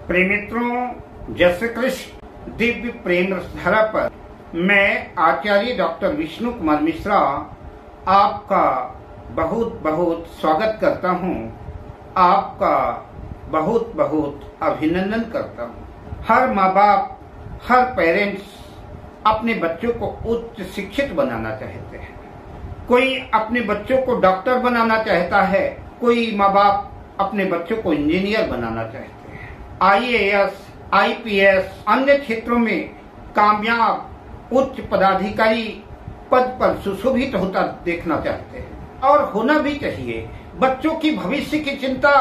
प्रिय मित्रों, जय श्री कृष्ण। दिव्य प्रेम धारा पर मैं आचार्य डॉक्टर विष्णु कुमार मिश्रा आपका बहुत बहुत स्वागत करता हूं, आपका बहुत बहुत अभिनंदन करता हूं। हर माँ बाप, हर पेरेंट्स अपने बच्चों को उच्च शिक्षित बनाना चाहते हैं। कोई अपने बच्चों को डॉक्टर बनाना चाहता है, कोई माँ बाप अपने बच्चों को इंजीनियर बनाना चाहते हैं। IAS, IPS अन्य क्षेत्रों में कामयाब उच्च पदाधिकारी पद पर सुशोभित होता देखना चाहते हैं और होना भी चाहिए। बच्चों की भविष्य की चिंता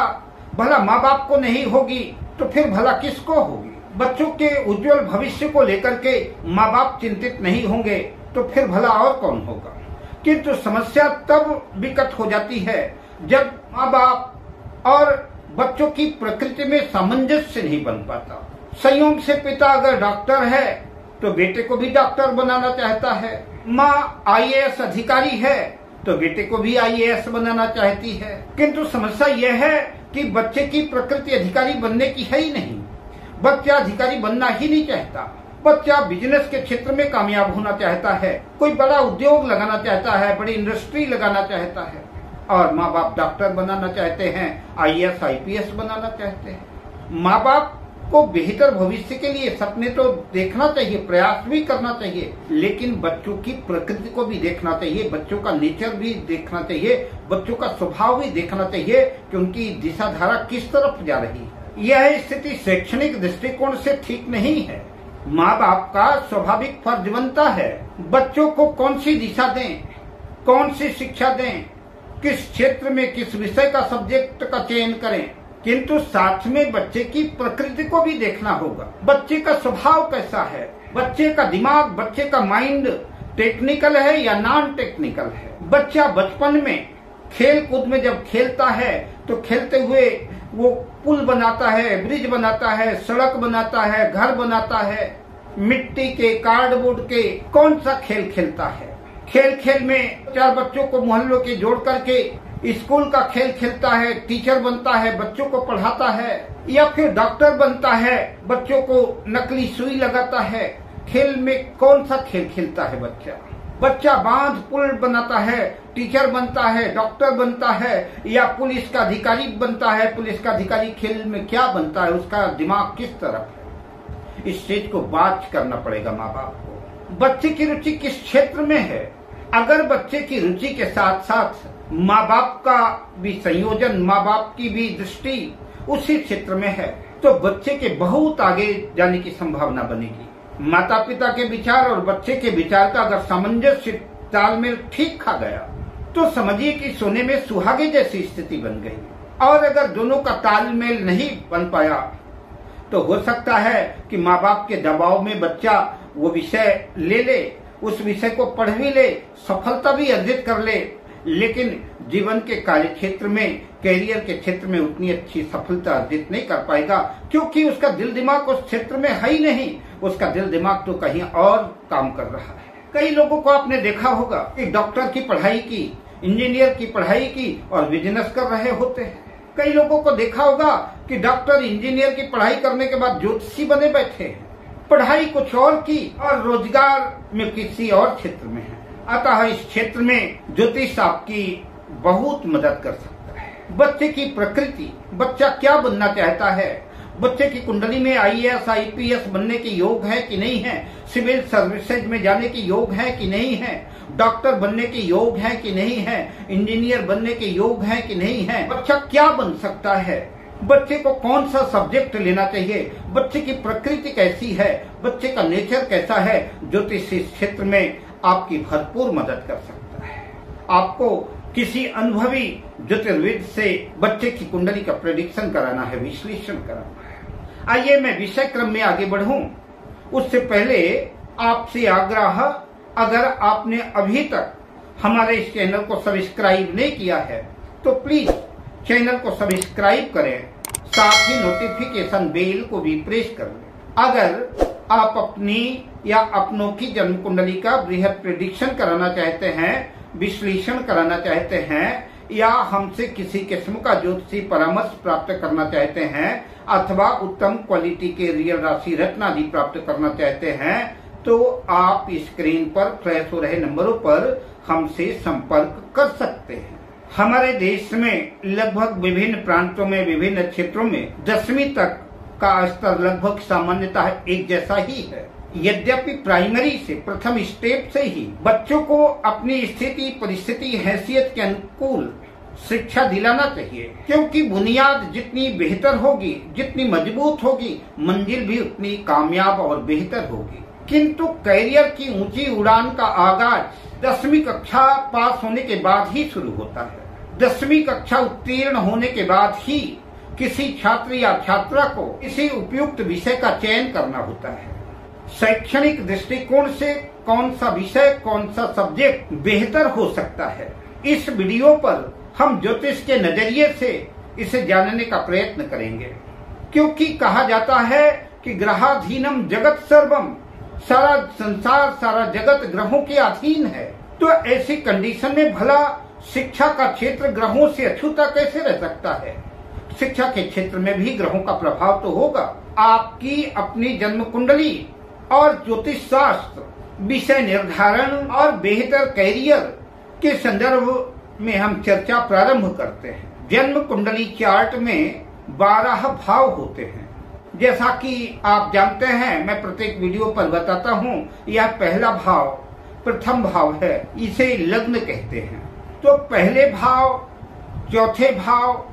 भला माँ बाप को नहीं होगी तो फिर भला किसको होगी? बच्चों के उज्जवल भविष्य को लेकर के माँ बाप चिंतित नहीं होंगे तो फिर भला और कौन होगा? किंतु समस्या तब विकट हो जाती है जब माँ बाप और बच्चों की प्रकृति में सामंजस्य नहीं बन पाता। संयोग से पिता अगर डॉक्टर है तो बेटे को भी डॉक्टर बनाना चाहता है, माँ IAS अधिकारी है तो बेटे को भी IAS बनाना चाहती है। किंतु समस्या यह है कि बच्चे की प्रकृति अधिकारी बनने की है ही नहीं। बच्चा अधिकारी बनना ही नहीं चाहता। बच्चा बिजनेस के क्षेत्र में कामयाब होना चाहता है, कोई बड़ा उद्योग लगाना चाहता है, बड़ी इंडस्ट्री लगाना चाहता है। और माँ बाप डॉक्टर बनाना चाहते हैं, IAS IPS बनाना चाहते हैं। माँ बाप को बेहतर भविष्य के लिए सपने तो देखना चाहिए, प्रयास भी करना चाहिए, लेकिन बच्चों की प्रकृति को भी देखना चाहिए, बच्चों का नेचर भी देखना चाहिए, बच्चों का स्वभाव भी देखना चाहिए कि उनकी दिशा धारा किस तरफ जा रही है। यह स्थिति शैक्षणिक दृष्टिकोण से ठीक नहीं है। माँ बाप का स्वाभाविक फर्ज बनता है बच्चों को कौन सी दिशा दें, कौन सी शिक्षा दें, किस क्षेत्र में किस विषय का सब्जेक्ट का चयन करें। किंतु साथ में बच्चे की प्रकृति को भी देखना होगा। बच्चे का स्वभाव कैसा है, बच्चे का दिमाग, बच्चे का माइंड टेक्निकल है या नॉन टेक्निकल है। बच्चा बचपन में खेल कूद में जब खेलता है तो खेलते हुए वो पुल बनाता है, ब्रिज बनाता है, सड़क बनाता है, घर बनाता है, मिट्टी के, कार्डबोर्ड के, कौन सा खेल खेलता है। खेल खेल में चार बच्चों को मोहल्लों के जोड़ करके स्कूल का खेल खेलता है, टीचर बनता है, बच्चों को पढ़ाता है, या फिर डॉक्टर बनता है, बच्चों को नकली सुई लगाता है। खेल में कौन सा खेल खेलता है बच्चा? बच्चा बांध पुल बनाता है, टीचर बनता है, डॉक्टर बनता है, या पुलिस का अधिकारी बनता है। पुलिस का अधिकारी खेल में क्या बनता है, उसका दिमाग किस तरफ है? इस चीज को बात करना पड़ेगा माँ बाप को। बच्चे की रुचि किस क्षेत्र में है? अगर बच्चे की रुचि के साथ साथ माँ बाप का भी संयोजन, माँ बाप की भी दृष्टि उसी क्षेत्र में है तो बच्चे के बहुत आगे जाने की संभावना बनेगी। माता पिता के विचार और बच्चे के विचार का अगर सामंजस्य, तालमेल ठीक खा गया तो समझिए कि सोने में सुहागे जैसी स्थिति बन गई। और अगर दोनों का तालमेल नहीं बन पाया तो हो सकता है कि माँ बाप के दबाव में बच्चा वो विषय ले, उस विषय को पढ़ भी ले, सफलता भी अर्जित कर ले, लेकिन जीवन के कार्य क्षेत्र में, कैरियर के क्षेत्र में उतनी अच्छी सफलता अर्जित नहीं कर पाएगा, क्योंकि उसका दिल दिमाग उस क्षेत्र में है ही नहीं। उसका दिल दिमाग तो कहीं और काम कर रहा है। कई लोगों को आपने देखा होगा कि डॉक्टर की पढ़ाई की, इंजीनियर की पढ़ाई की और बिजनेस कर रहे होते हैं। कई लोगों को देखा होगा कि डॉक्टर, इंजीनियर की पढ़ाई करने के बाद ज्योतिषी बने बैठे हैं। पढ़ाई कुछ और की और रोजगार में किसी और क्षेत्र में है। अतः इस क्षेत्र में ज्योतिष आपकी बहुत मदद कर सकता है। बच्चे की प्रकृति, बच्चा क्या बनना चाहता है, बच्चे की कुंडली में IAS IPS बनने के योग है कि नहीं है, सिविल सर्विसेज में जाने के योग है कि नहीं है, डॉक्टर बनने के योग है कि नहीं है, इंजीनियर बनने के योग है कि नहीं है, बच्चा क्या बन सकता है, बच्चे को कौन सा सब्जेक्ट लेना चाहिए, बच्चे की प्रकृति कैसी है, बच्चे का नेचर कैसा है। ज्योतिष इस क्षेत्र में आपकी भरपूर मदद कर सकता है। आपको किसी अनुभवी ज्योतिर्विद से बच्चे की कुंडली का प्रेडिक्शन कराना है, विश्लेषण कराना है। आइए मैं विषय क्रम में आगे बढ़ूं, उससे पहले आपसे आग्रह, अगर आपने अभी तक हमारे इस चैनल को सब्सक्राइब नहीं किया है तो प्लीज चैनल को सब्सक्राइब करें, साथ ही नोटिफिकेशन बेल को भी प्रेस कर लें। अगर आप अपनी या अपनों की जन्म कुंडली का बृहद प्रेडिक्शन कराना चाहते हैं, विश्लेषण कराना चाहते हैं, या हमसे किसी किस्म का ज्योतिषी परामर्श प्राप्त करना चाहते हैं अथवा उत्तम क्वालिटी के रियल राशि रत्न आदि प्राप्त करना चाहते हैं तो आप स्क्रीन पर फ्लैश हो रहे नंबरों पर हमसे संपर्क कर सकते हैं। हमारे देश में लगभग विभिन्न प्रांतों में विभिन्न क्षेत्रों में 10वीं तक का स्तर लगभग सामान्यतः एक जैसा ही है। यद्यपि प्राइमरी से प्रथम स्टेप से ही बच्चों को अपनी स्थिति परिस्थिति हैसियत के अनुकूल शिक्षा दिलाना चाहिए, क्योंकि बुनियाद जितनी बेहतर होगी, जितनी मजबूत होगी, मंजिल भी उतनी कामयाब और बेहतर होगी। किंतु कैरियर की ऊंची उड़ान का आगाज 10वीं कक्षा पास होने के बाद ही शुरू होता है। 10वीं कक्षा उत्तीर्ण होने के बाद ही किसी छात्र या छात्रा को किसी उपयुक्त विषय का चयन करना होता है। शैक्षणिक दृष्टिकोण से कौन सा विषय, कौन सा सब्जेक्ट बेहतर हो सकता है, इस वीडियो पर हम ज्योतिष के नजरिए से इसे जानने का प्रयत्न करेंगे। क्योंकि कहा जाता है कि ग्रहाधीनम जगत सर्वम, सारा संसार सारा जगत ग्रहों के अधीन है। तो ऐसी कंडीशन में भला शिक्षा का क्षेत्र ग्रहों से अछूता कैसे रह सकता है? शिक्षा के क्षेत्र में भी ग्रहों का प्रभाव तो होगा। आपकी अपनी जन्म कुंडली और ज्योतिष शास्त्र, विषय निर्धारण और बेहतर कैरियर के संदर्भ में हम चर्चा प्रारंभ करते हैं। जन्म कुंडली चार्ट में 12 भाव होते हैं। जैसा कि आप जानते हैं, मैं प्रत्येक वीडियो पर बताता हूँ, यह पहला भाव प्रथम भाव है, इसे लग्न कहते हैं। तो पहले भाव, चौथे भाव,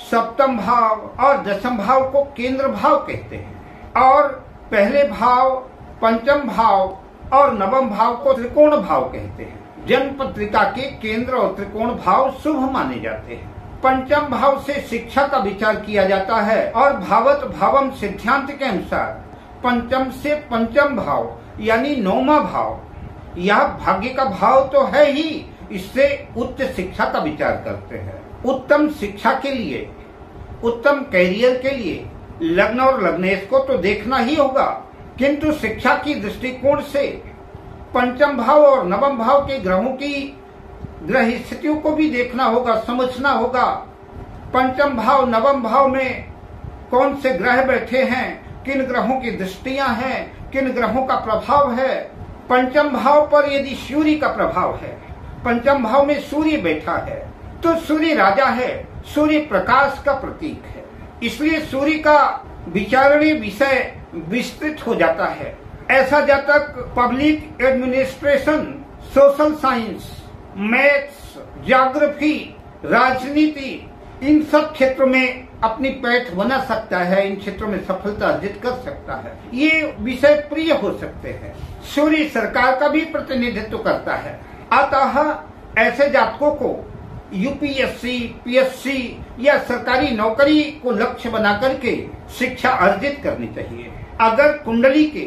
सप्तम भाव और दशम भाव को केंद्र भाव कहते हैं और पहले भाव, पंचम भाव और नवम भाव को त्रिकोण भाव कहते हैं। जन्म पत्रिका के केंद्र और त्रिकोण भाव शुभ माने जाते हैं। पंचम भाव से शिक्षा का विचार किया जाता है और भावत भावम सिद्धांत के अनुसार पंचम से पंचम भाव यानी 9वां भाव, यह भाग्य का भाव तो है ही, इससे उच्च शिक्षा का विचार करते हैं। उत्तम शिक्षा के लिए, उत्तम कैरियर के लिए लग्न और लग्नेश को तो देखना ही होगा, किंतु शिक्षा की दृष्टिकोण से पंचम भाव और नवम भाव के ग्रहों की ग्रह स्थितियों को भी देखना होगा, समझना होगा। पंचम भाव नवम भाव में कौन से ग्रह बैठे हैं, किन ग्रहों की दृष्टियां हैं, किन ग्रहों का प्रभाव है। पंचम भाव पर यदि सूर्य का प्रभाव है, पंचम भाव में सूर्य बैठा है, तो सूर्य राजा है, सूर्य प्रकाश का प्रतीक है, इसलिए सूर्य का विचारणीय विषय विस्तृत हो जाता है। ऐसा जातक public administration, social science, maths, geography, राजनीति, इन सब क्षेत्रों में अपनी पैठ बना सकता है, इन क्षेत्रों में सफलता अर्जित कर सकता है। ये विषय प्रिय हो सकते हैं। सूर्य सरकार का भी प्रतिनिधित्व करता है, अतः ऐसे जातकों को यूपीएससी, पीएससी या सरकारी नौकरी को लक्ष्य बना करके शिक्षा अर्जित करनी चाहिए। अगर कुंडली के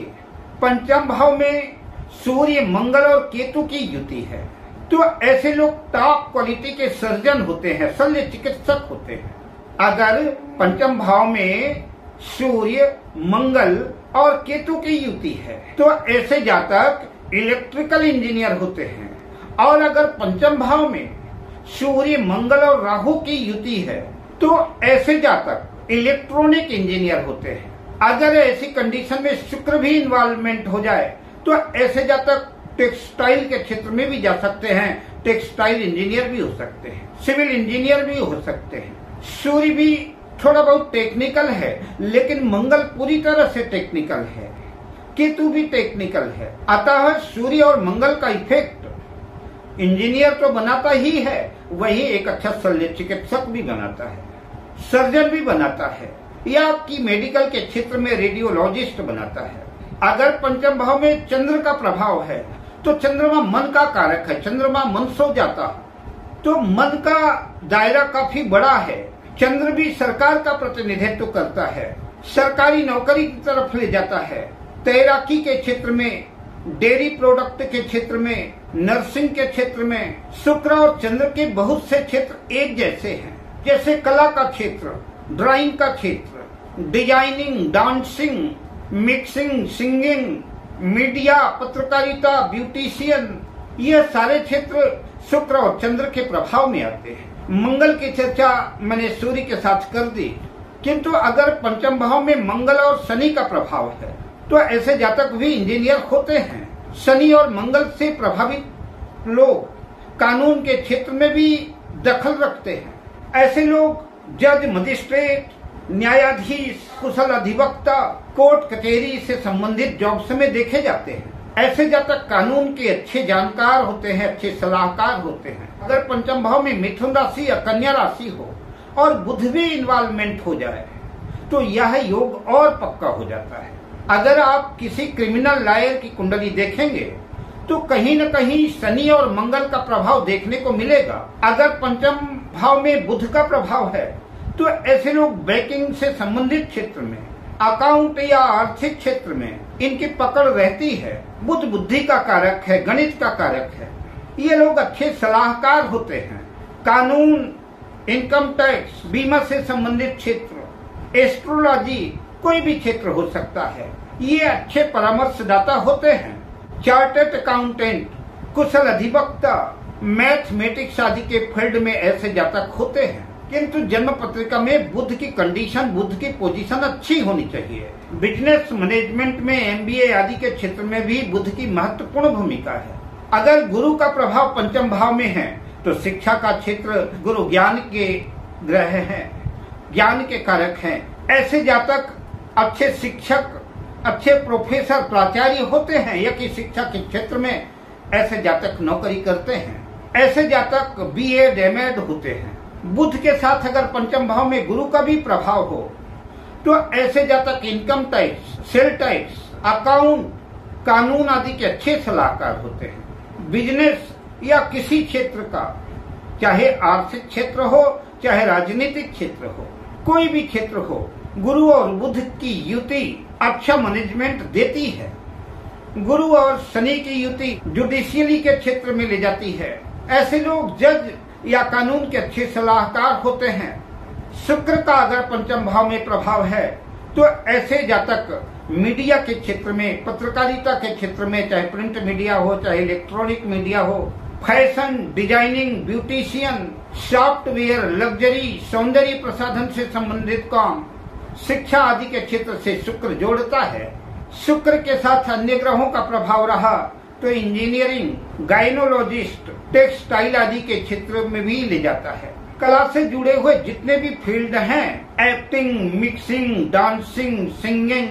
पंचम भाव में सूर्य, मंगल और केतु की युति है तो ऐसे लोग टॉप क्वालिटी के सर्जन होते हैं, शल्य चिकित्सक होते हैं। अगर पंचम भाव में सूर्य, मंगल और केतु की युति है तो ऐसे जातक इलेक्ट्रिकल इंजीनियर होते हैं। और अगर पंचम भाव में सूर्य, मंगल और राहु की युति है तो ऐसे जातक इलेक्ट्रॉनिक इंजीनियर होते हैं। अगर ऐसी कंडीशन में शुक्र भी इन्वॉल्वमेंट हो जाए तो ऐसे जातक टेक्सटाइल के क्षेत्र में भी जा सकते हैं, टेक्सटाइल इंजीनियर भी हो सकते हैं, सिविल इंजीनियर भी हो सकते हैं। सूर्य भी थोड़ा बहुत टेक्निकल है, लेकिन मंगल पूरी तरह से टेक्निकल है, केतु भी टेक्निकल है। अतः सूर्य और मंगल का इफेक्ट इंजीनियर तो बनाता ही है, वही एक अच्छा शल्य चिकित्सक भी बनाता है, सर्जन भी बनाता है, या आपकी मेडिकल के क्षेत्र में रेडियोलॉजिस्ट बनाता है। अगर पंचम भाव में चंद्र का प्रभाव है तो चंद्रमा मन का कारक है, चंद्रमा मन सो जाता तो मन का दायरा काफी बड़ा है। चंद्र भी सरकार का प्रतिनिधित्व करता है, सरकारी नौकरी की तरफ ले जाता है, तैराकी के क्षेत्र में, डेयरी प्रोडक्ट के क्षेत्र में, नर्सिंग के क्षेत्र में। शुक्र और चंद्र के बहुत से क्षेत्र एक जैसे हैं, जैसे कला का क्षेत्र, ड्राइंग का क्षेत्र, designing, dancing, mixing, singing, media, पत्रकारिता, ब्यूटिशियन, ये सारे क्षेत्र शुक्र और चंद्र के प्रभाव में आते हैं। मंगल की चर्चा मैंने सूर्य के साथ कर दी, किंतु अगर पंचम भाव में मंगल और शनि का प्रभाव है तो ऐसे जातक भी इंजीनियर होते हैं। शनि और मंगल से प्रभावित लोग कानून के क्षेत्र में भी दखल रखते हैं। ऐसे लोग जज, मजिस्ट्रेट, न्यायाधीश, कुशल अधिवक्ता, कोर्ट कचहरी से संबंधित जॉब्स में देखे जाते हैं। ऐसे जातक कानून के अच्छे जानकार होते हैं, अच्छे सलाहकार होते हैं। अगर पंचम भाव में मिथुन राशि या कन्या राशि हो और बुध भी इन्वॉल्वमेंट हो जाए तो यह योग और पक्का हो जाता है। अगर आप किसी क्रिमिनल लॉयर की कुंडली देखेंगे तो कहीं न कहीं शनि और मंगल का प्रभाव देखने को मिलेगा। अगर पंचम भाव में बुध का प्रभाव है तो ऐसे लोग बैंकिंग से संबंधित क्षेत्र में, अकाउंट या आर्थिक क्षेत्र में इनकी पकड़ रहती है। बुध बुद्धि का कारक है, गणित का कारक है। ये लोग अच्छे सलाहकार होते हैं। कानून, इनकम टैक्स, बीमा से संबंधित क्षेत्र, एस्ट्रोलॉजी, कोई भी क्षेत्र हो सकता है। ये अच्छे परामर्शदाता होते हैं। चार्टर्ड अकाउंटेंट, कुशल अधिवक्ता, मैथमेटिक्स आदि के फील्ड में ऐसे जातक होते हैं। किंतु जन्म पत्रिका में बुध की कंडीशन, बुध की पोजीशन अच्छी होनी चाहिए। बिजनेस मैनेजमेंट में, एमबीए आदि के क्षेत्र में भी बुध की महत्वपूर्ण भूमिका है। अगर गुरु का प्रभाव पंचम भाव में है तो शिक्षा का क्षेत्र, गुरु ज्ञान के ग्रह हैं, ज्ञान के कारक हैं। ऐसे जातक अच्छे शिक्षक, अच्छे प्रोफेसर, प्राचार्य होते हैं या कि शिक्षा के क्षेत्र में ऐसे जातक नौकरी करते हैं। ऐसे जातक बीएड, एमएड होते हैं। बुध के साथ अगर पंचम भाव में गुरु का भी प्रभाव हो तो ऐसे जातक income tax, sale tax, account, कानून आदि के अच्छे सलाहकार होते हैं। बिजनेस या किसी क्षेत्र का, चाहे आर्थिक क्षेत्र हो, चाहे राजनीतिक क्षेत्र हो, कोई भी क्षेत्र हो, गुरु और बुध की युति अच्छा मैनेजमेंट देती है। गुरु और शनि की युति जुडिशियली के क्षेत्र में ले जाती है। ऐसे लोग जज या कानून के अच्छे सलाहकार होते हैं। शुक्र का अगर पंचम भाव में प्रभाव है तो ऐसे जातक मीडिया के क्षेत्र में, पत्रकारिता के क्षेत्र में, चाहे प्रिंट मीडिया हो, चाहे इलेक्ट्रॉनिक मीडिया हो, fashion, designing, beautician, software, luxury, सौंदर्य प्रसाधन से संबंधित काम, शिक्षा आदि के क्षेत्र से शुक्र जोड़ता है। शुक्र के साथ अन्य ग्रहों का प्रभाव रहा तो इंजीनियरिंग, गायनोलॉजिस्ट, टेक्सटाइल आदि के क्षेत्र में भी ले जाता है। कला से जुड़े हुए जितने भी फील्ड हैं, एक्टिंग, मिक्सिंग, डांसिंग, सिंगिंग,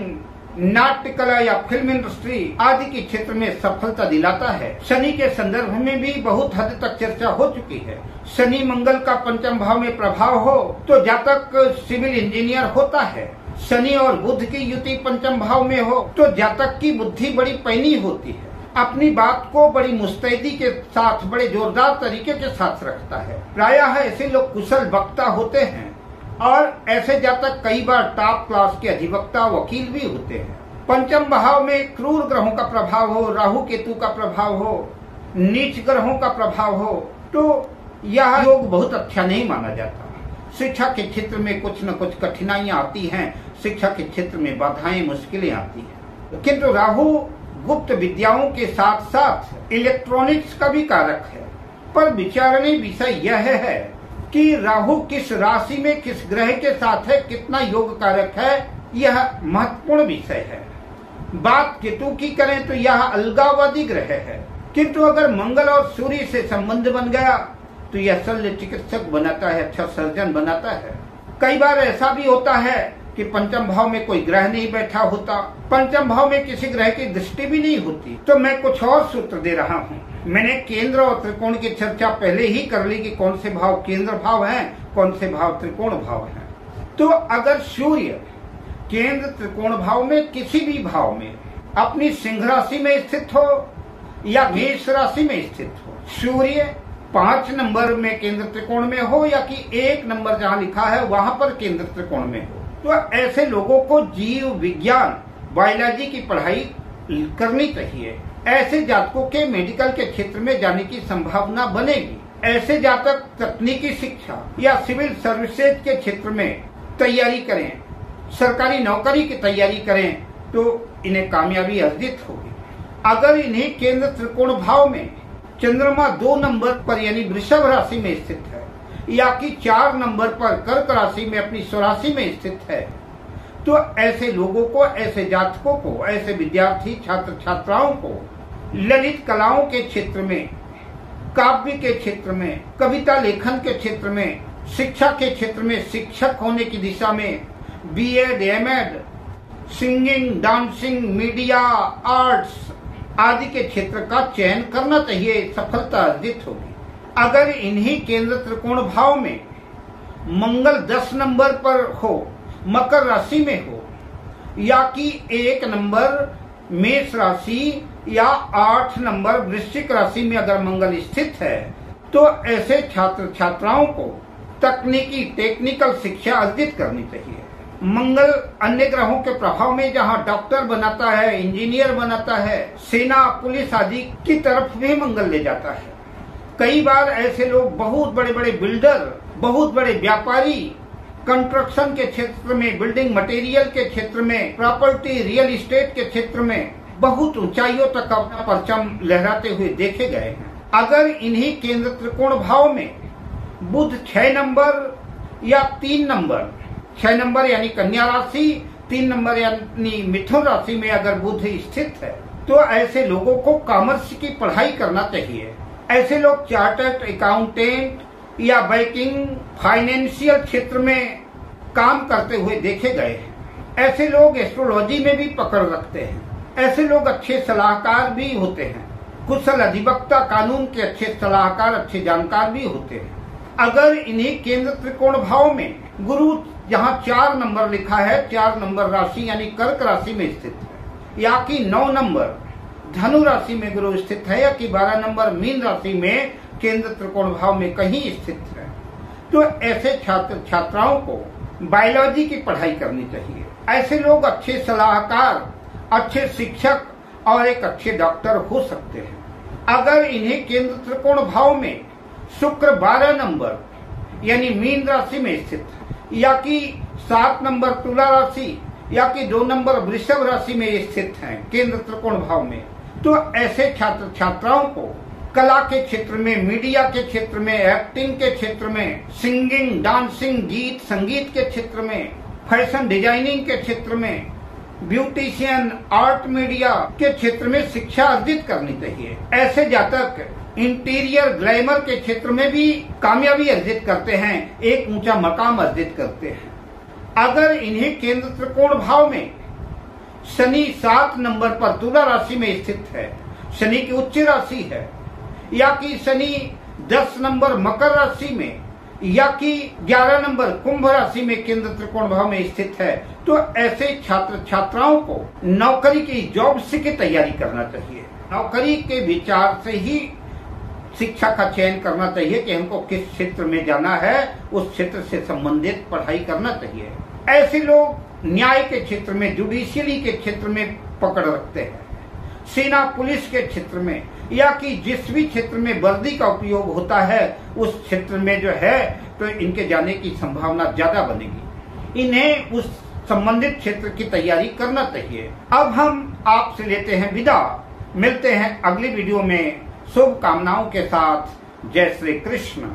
नाट्य कला या फिल्म इंडस्ट्री आदि के क्षेत्र में सफलता दिलाता है। शनि के संदर्भ में भी बहुत हद तक चर्चा हो चुकी है। शनि मंगल का पंचम भाव में प्रभाव हो तो जातक सिविल इंजीनियर होता है। शनि और बुध की युति पंचम भाव में हो तो जातक की बुद्धि बड़ी पैनी होती है, अपनी बात को बड़ी मुस्तैदी के साथ, बड़े जोरदार तरीके के साथ रखता है। प्रायः ऐसे लोग कुशल वक्ता होते हैं और ऐसे जातक कई बार टॉप क्लास के अधिवक्ता, वकील भी होते हैं। पंचम भाव में क्रूर ग्रहों का प्रभाव हो, राहु केतु का प्रभाव हो, नीच ग्रहों का प्रभाव हो तो यह योग बहुत अच्छा नहीं माना जाता। शिक्षा के क्षेत्र में कुछ न कुछ कठिनाइयां आती हैं, शिक्षा के क्षेत्र में बाधाएं, मुश्किलें आती हैं। किंतु राहु गुप्त विद्याओं के साथ साथ इलेक्ट्रॉनिक्स का भी कारक है। पर विचारणीय विषय यह है कि राहु किस राशि में, किस ग्रह के साथ है, कितना योग कारक है, यह महत्वपूर्ण विषय है। बात केतु की करें तो यह अलगाववादी ग्रह है, किंतु अगर मंगल और सूर्य से संबंध बन गया तो यह शल्य चिकित्सक बनाता है, अच्छा सर्जन बनाता है। कई बार ऐसा भी होता है कि पंचम भाव में कोई ग्रह नहीं बैठा होता, पंचम भाव में किसी ग्रह की दृष्टि भी नहीं होती। तो मैं कुछ और सूत्र दे रहा हूँ। मैंने केंद्र और त्रिकोण की चर्चा पहले ही कर ली कि कौन से भाव केंद्र भाव हैं, कौन से भाव त्रिकोण भाव हैं। तो अगर सूर्य केंद्र त्रिकोण भाव में किसी भी भाव में अपनी सिंह राशि में स्थित हो या मेष राशि में स्थित हो, सूर्य 5 नंबर में केंद्र त्रिकोण में हो या कि 1 नंबर जहाँ लिखा है वहां पर केंद्र त्रिकोण में हो, तो ऐसे लोगों को जीव विज्ञान, बायोलॉजी की पढ़ाई करनी चाहिए। ऐसे जातकों के मेडिकल के क्षेत्र में जाने की संभावना बनेगी। ऐसे जातक तकनीकी शिक्षा या सिविल सर्विसेज के क्षेत्र में तैयारी करें, सरकारी नौकरी की तैयारी करें तो इन्हें कामयाबी अर्जित होगी। अगर इन्हें केंद्र त्रिकोण भाव में चंद्रमा 2 नंबर पर यानी वृषभ राशि में स्थित है या कि 4 नंबर पर कर्क राशि में अपनी स्वराशि में स्थित है, तो ऐसे लोगों को, ऐसे जातकों को, ऐसे विद्यार्थी छात्र छात्राओं को ललित कलाओं के क्षेत्र में, काव्य के क्षेत्र में, कविता लेखन के क्षेत्र में, शिक्षा के क्षेत्र में, शिक्षक होने की दिशा में, BEd, MEd, singing, dancing, media, arts आदि के क्षेत्र का चयन करना चाहिए, सफलता अर्जित होगी। अगर इन्हीं केंद्र त्रिकोण भाव में मंगल 10 नंबर पर हो, मकर राशि में हो, या कि 1 नंबर मेष राशि या 8 नंबर वृश्चिक राशि में अगर मंगल स्थित है, तो ऐसे छात्र छात्राओं को तकनीकी टेक्निकल शिक्षा अर्जित करनी चाहिए। मंगल अन्य ग्रहों के प्रभाव में जहां डॉक्टर बनाता है, इंजीनियर बनाता है, सेना, पुलिस आदि की तरफ भी मंगल ले जाता है। कई बार ऐसे लोग बहुत बड़े बड़े बिल्डर, बहुत बड़े व्यापारी, कंस्ट्रक्शन के क्षेत्र में, बिल्डिंग मटेरियल के क्षेत्र में, प्रॉपर्टी, रियल एस्टेट के क्षेत्र में बहुत ऊंचाइयों तक अपना परचम लहराते हुए देखे गए हैं। अगर इन्हीं केंद्र त्रिकोण भाव में बुध 6 नंबर या 3 नंबर, 6 नंबर यानी कन्या राशि, 3 नंबर यानी मिथुन राशि में अगर बुध स्थित है, तो ऐसे लोगों को कॉमर्स की पढ़ाई करना चाहिए। ऐसे लोग चार्टर्ड अकाउंटेंट या बैंकिंग, फाइनेंशियल क्षेत्र में काम करते हुए देखे गए हैं। ऐसे लोग एस्ट्रोलॉजी में भी पकड़ रखते हैं। ऐसे लोग अच्छे सलाहकार भी होते हैं, कुशल अधिवक्ता, कानून के अच्छे सलाहकार, अच्छे जानकार भी होते हैं। अगर इन्हीं केंद्र त्रिकोण भाव में गुरु जहां 4 नंबर लिखा है, 4 नंबर राशि यानी कर्क राशि में स्थित है, या कि 9 नंबर धनु राशि में गुरु स्थित है, या कि 12 नंबर मीन राशि में केंद्र त्रिकोण भाव में कहीं स्थित है, तो ऐसे छात्र छात्राओं को बायोलॉजी की पढ़ाई करनी चाहिए। ऐसे लोग अच्छे सलाहकार, अच्छे शिक्षक और एक अच्छे डॉक्टर हो सकते हैं। अगर इन्हें केंद्र त्रिकोण भाव में शुक्र 12 नंबर यानी मीन राशि में स्थित है, या कि 7 नंबर तुला राशि, या कि 2 नंबर वृषभ राशि में स्थित हैं केंद्र त्रिकोण भाव में, तो ऐसे छात्र छात्राओं को कला के क्षेत्र में, मीडिया के क्षेत्र में, एक्टिंग के क्षेत्र में, सिंगिंग, डांसिंग, गीत संगीत के क्षेत्र में, फैशन डिजाइनिंग के क्षेत्र में, ब्यूटिशियन, आर्ट, मीडिया के क्षेत्र में शिक्षा अर्जित करनी चाहिए। ऐसे जातक इंटीरियर ग्लैमर के क्षेत्र में भी कामयाबी अर्जित करते हैं, एक ऊंचा मकाम अर्जित करते हैं। अगर इन्हीं केंद्र त्रिकोण भाव में शनि 7 नंबर पर तुला राशि में स्थित है, शनि की उच्च राशि है, या कि शनि 10 नंबर मकर राशि में, या कि 11 नंबर कुंभ राशि में केंद्र त्रिकोण भाव में स्थित है, तो ऐसे छात्र छात्राओं को नौकरी की, जॉब्स की तैयारी करना चाहिए। नौकरी के विचार से ही शिक्षा का चयन करना चाहिए कि हमको किस क्षेत्र में जाना है, उस क्षेत्र से संबंधित पढ़ाई करना चाहिए। ऐसे लोग न्याय के क्षेत्र में, जुडिशियरी के क्षेत्र में पकड़ रखते हैं, सेना, पुलिस के क्षेत्र में, या कि जिस भी क्षेत्र में वर्दी का उपयोग होता है उस क्षेत्र में जो है, तो इनके जाने की संभावना ज्यादा बनेगी। इन्हें उस संबंधित क्षेत्र की तैयारी करना चाहिए। अब हम आपसे लेते हैं विदा, मिलते हैं अगली वीडियो में शुभकामनाओं के साथ। जय श्री कृष्ण।